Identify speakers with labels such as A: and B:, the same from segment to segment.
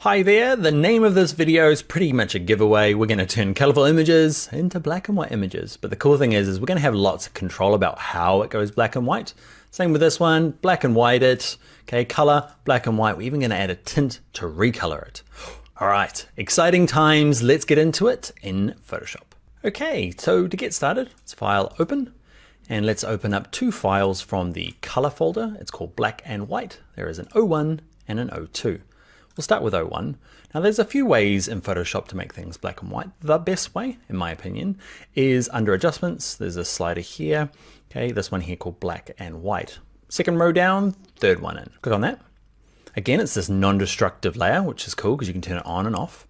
A: Hi there, the name of this video is pretty much a giveaway. We're going to turn colorful images into black and white images. But the cool thing is we're going to have lots of control about how it goes black and white. Same with this one, black and white it. Okay, color, black and white. We're even going to add a tint to recolor it. All right, exciting times. Let's get into it in Photoshop. Okay, so to get started, let's file open. And let's open up two files from the color folder. It's called black and white. There is an O1 and an O2. We'll start with O1. Now there's a few ways in Photoshop to make things black and white. The best way, in my opinion, is under adjustments. There's a slider here. Okay, this one here called black and white. Second row down, third one in. Click on that. Again, it's this non-destructive layer, which is cool because you can turn it on and off.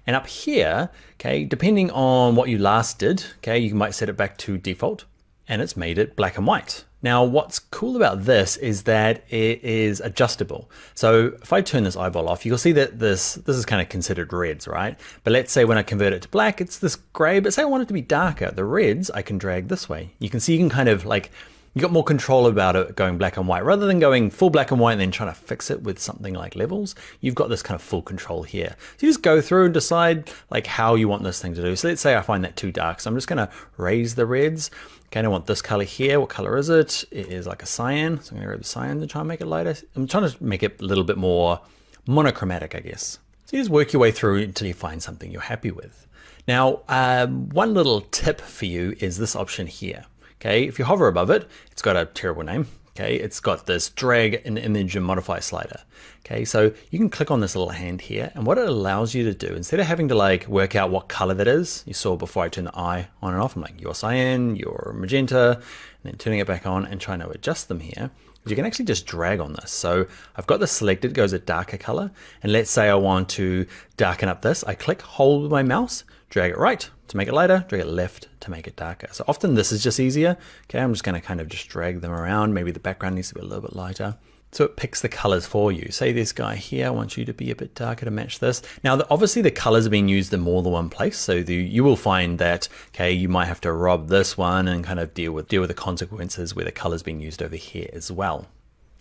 A: And up here, okay, depending on what you last did, okay, you might set it back to default and it's made it black and white. Now, what's cool about this is that it is adjustable. So if I turn this eyeball off, you'll see that this is kind of considered reds, right? But let's say when I convert it to black, it's this gray, but say I want it to be darker. The reds, I can drag this way. You can see you can kind of like, you got more control about it going black and white rather than going full black and white and then trying to fix it with something like levels. You've got this kind of full control here. So you just go through and decide like how you want this thing to do. So let's say I find that too dark. So I'm just going to raise the reds. Okay, I want this color here. What color is it? It is like a cyan. So I'm going to grab the cyan to try and make it lighter. I'm trying to make it a little bit more monochromatic, I guess. So you just work your way through until you find something you're happy with. Now, one little tip for you is this option here. Okay, if you hover above it, it's got a terrible name. Okay, it's got this drag an image and modify slider. Okay, so you can click on this little hand here, and what it allows you to do, instead of having to like work out what color that is, you saw before I turned the eye on and off, I'm like, you're cyan, you're magenta, and then turning it back on and trying to adjust them here, you can actually just drag on this. So I've got this selected, goes a darker color, and let's say I want to darken up this, I click, hold with my mouse, drag it right to make it lighter, drag it left to make it darker. So often this is just easier. Okay, I'm just gonna kind of just drag them around. Maybe the background needs to be a little bit lighter. So it picks the colors for you. Say this guy here, I want you to be a bit darker to match this. Now, obviously the colors are being used in more than one place. So you will find that, okay, you might have to rob this one and kind of deal with the consequences where the color's being used over here as well.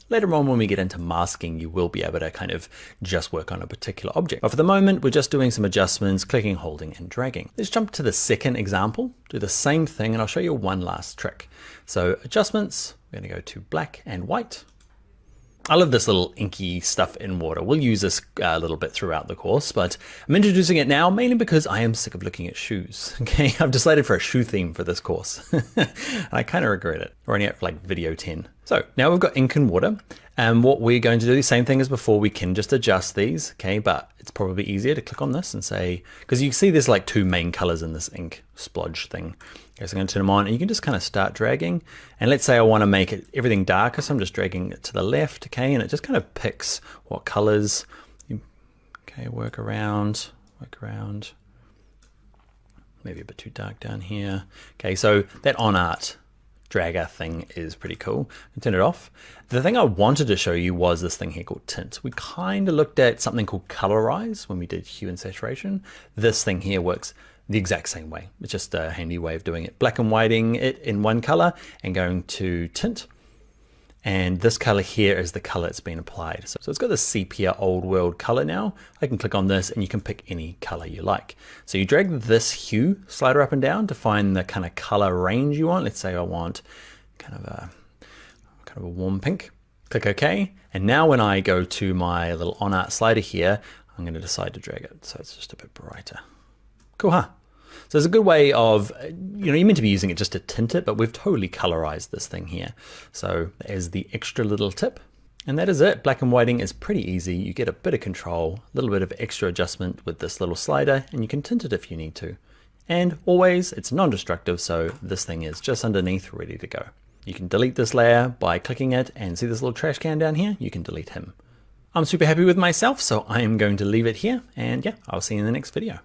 A: Later on when we get into masking, you will be able to kind of just work on a particular object. But for the moment, we're just doing some adjustments, clicking, holding, and dragging. Let's jump to the second example, do the same thing, and I'll show you one last trick. So adjustments, we're gonna go to black and white. I love this little inky stuff in water. We'll use this a little bit throughout the course, but I'm introducing it now mainly because I am sick of looking at shoes. Okay, I've decided for a shoe theme for this course. I kind of regret it. We're only at like video 10. So now we've got ink and water, and what we're going to do, the same thing as before, we can just adjust these, okay, but it's probably easier to click on this and say, because you see there's like two main colors in this ink splodge thing. Okay, so I'm going to turn them on and you can just kind of start dragging. And let's say I want to make it everything darker, so I'm just dragging it to the left, okay, and it just kind of picks what colors. Okay, work around, maybe a bit too dark down here. Okay, so that on art dragger thing is pretty cool. And turn it off. The thing I wanted to show you was this thing here called tint. We kind of looked at something called colorize when we did hue and saturation. This thing here works the exact same way. It's just a handy way of doing it. Black and whiting it in one color and going to tint. And this color here is the color it's been applied. So it's got the sepia old world color now. I can click on this and you can pick any color you like. So you drag this hue slider up and down to find the kind of color range you want. Let's say I want kind of a warm pink. Click OK. And now when I go to my little on art slider here, I'm going to decide to drag it so it's just a bit brighter. Cool, huh? So it's a good way of, you're meant to be using it just to tint it, but we've totally colorized this thing here. So there's the extra little tip. And that is it. Black and whiting is pretty easy. You get a bit of control, a little bit of extra adjustment with this little slider, and you can tint it if you need to. And always, it's non-destructive, so this thing is just underneath, ready to go. You can delete this layer by clicking it, and see this little trash can down here? You can delete him. I'm super happy with myself, so I am going to leave it here, and yeah, I'll see you in the next video.